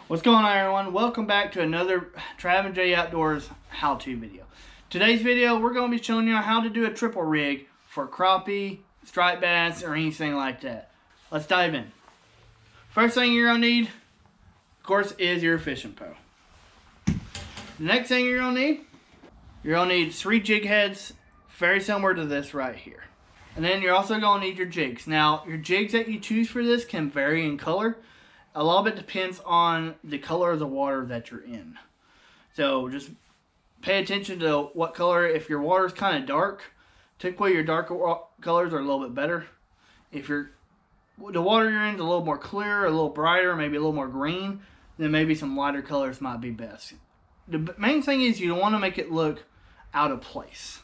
What's going on, everyone? Welcome back to another Trav and J Outdoors how-to video. Today's video, we're going to be showing you how to do a triple rig for crappie, striped bass, or anything like that. Let's dive in. First thing you're going to need, of course, is your fishing pole. The next thing you're going to need 3 jig heads, very similar to this right here. And then you're also going to need your jigs. Now, your jigs that you choose for this can vary in color. A lot of it depends on the color of the water that you're in. So just pay attention to what color. If your water is kind of dark, typically your darker colors are a little bit better. If the water you're in is a little more clear, a little brighter, maybe a little more green, then maybe some lighter colors might be best. The main thing is you don't want to make it look out of place.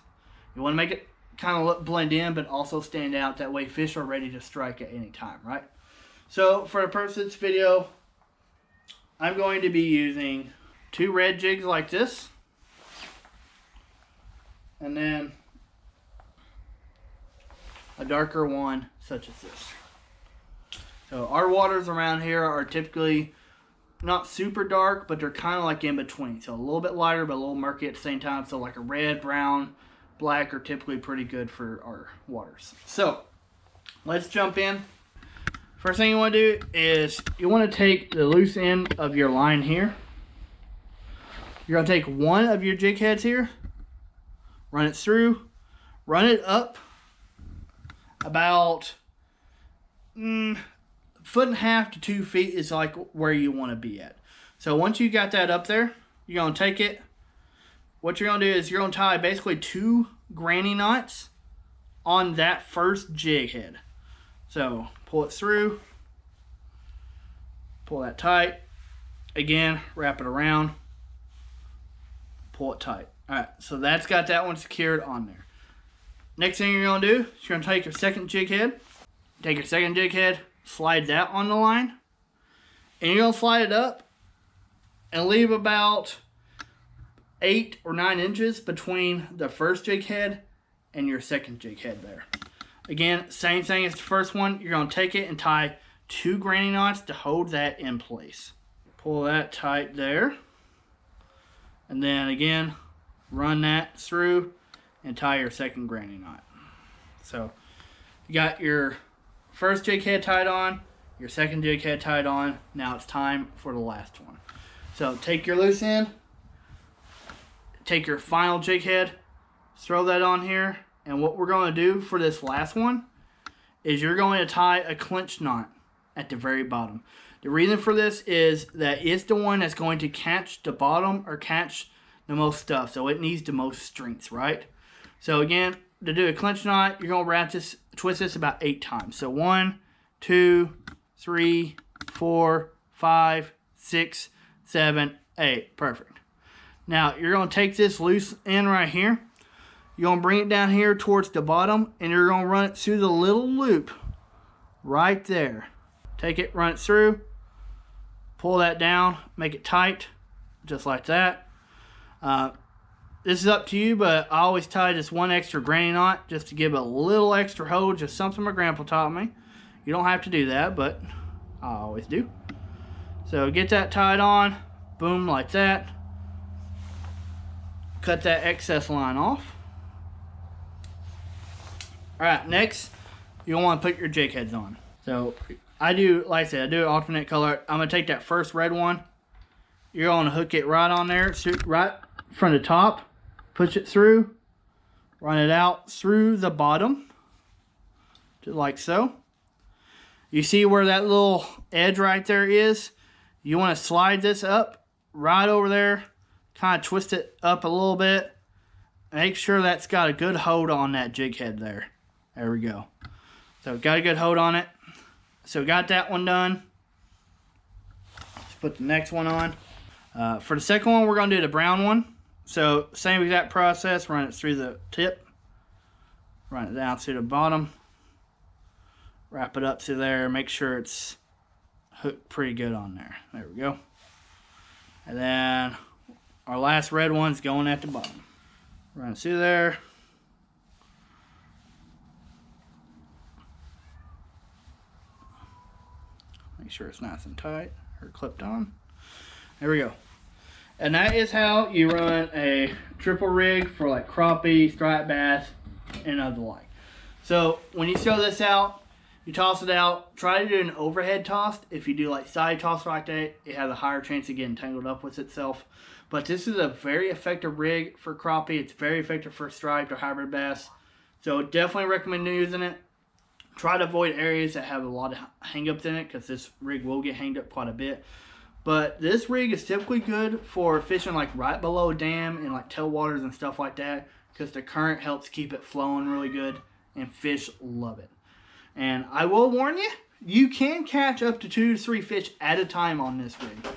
You want to make it kind of blend in, but also stand out. That way fish are ready to strike at any time, right? So for the purpose of this video, I'm going to be using 2 red jigs like this, and then a darker one such as this. So our waters around here are typically not super dark, but they're kind of like in between. So a little bit lighter, but a little murky at the same time. So like a red, brown, black are typically pretty good for our waters. So let's jump in. First thing you want to do is you want to take the loose end of your line here. You're going to take one of your jig heads here, run it through, run it up about 1.5 to 2 feet is like where you want to be at. So once you got that up there, you're going to take it. What you're going to do is you're going to tie basically 2 granny knots on that first jig head. So pull it through, pull that tight, again, wrap it around, pull it tight. All right, so that's got that one secured on there. Next thing you're going to do is you're going to take your second jig head, slide that on the line, and you're going to slide it up and leave about 8 or 9 inches between the first jig head and your second jig head there. Again, same thing as the first one. You're going to take it and tie 2 granny knots to hold that in place. Pull that tight there. And then again, run that through and tie your second granny knot. So you got your first jig head tied on, your second jig head tied on. Now it's time for the last one. So take your loose end, take your final jig head, throw that on here. And what we're going to do for this last one is you're going to tie a clinch knot at the very bottom. The reason for this is that it's the one that's going to catch the bottom or catch the most stuff. So it needs the most strength, right? So again, to do a clinch knot, you're going to twist this about 8 times. So 1, 2, 3, 4, 5, 6, 7, 8. Perfect. Now you're going to take this loose end right here. You're going to bring it down here towards the bottom, and you're going to run it through the little loop right there. Take it, run it through, pull that down, make it tight, just like that. This is up to you, but I always tie just 1 extra granny knot just to give a little extra hold, just something my grandpa taught me. You don't have to do that, but I always do. So get that tied on, boom, like that. Cut that excess line off. Alright, next, you'll want to put your jig heads on. So, I do, like I said, I do an alternate color. I'm going to take that first red one. You're going to hook it right on there, right from the top. Push it through. Run it out through the bottom. Just like so. You see where that little edge right there is? You want to slide this up right over there. Kind of twist it up a little bit. Make sure that's got a good hold on that jig head there. There we go. So got a good hold on it. So got that one done. Let's put the next one on. For the second one, we're going to do the brown one. So same exact process. Run it through the tip. Run it down to the bottom. Wrap it up to there. Make sure it's hooked pretty good on there. There we go. And then our last red one's going at the bottom. Run it through there. Make sure it's nice and tight or clipped on. There we go. And that is how you run a triple rig for like crappie, striped bass, and other like. So when you throw this out, you toss it out. Try to do an overhead toss. If you do like side toss like that, it has a higher chance of getting tangled up with itself. But this is a very effective rig for crappie. It's very effective for striped or hybrid bass. So definitely recommend using it. Try to avoid areas that have a lot of hang-ups in it, because this rig will get hanged up quite a bit. But this rig is typically good for fishing like right below a dam and like tailwaters and stuff like that, because the current helps keep it flowing really good, and fish love it. And I will warn you, you can catch up to 2 to 3 fish at a time on this rig.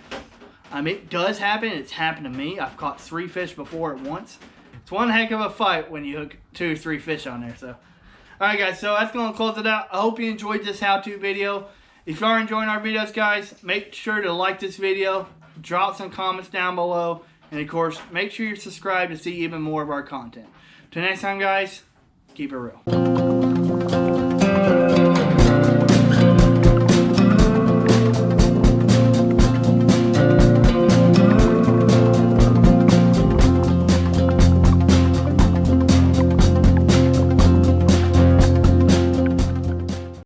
I mean, it does happen. It's happened to me. I've caught 3 fish before at once. It's one heck of a fight when you hook 2 or 3 fish on there. So, alright guys, so that's going to close it out. I hope you enjoyed this how-to video. If you are enjoying our videos, guys, make sure to like this video, drop some comments down below, and of course, make sure you're subscribed to see even more of our content. Till next time, guys, keep it real.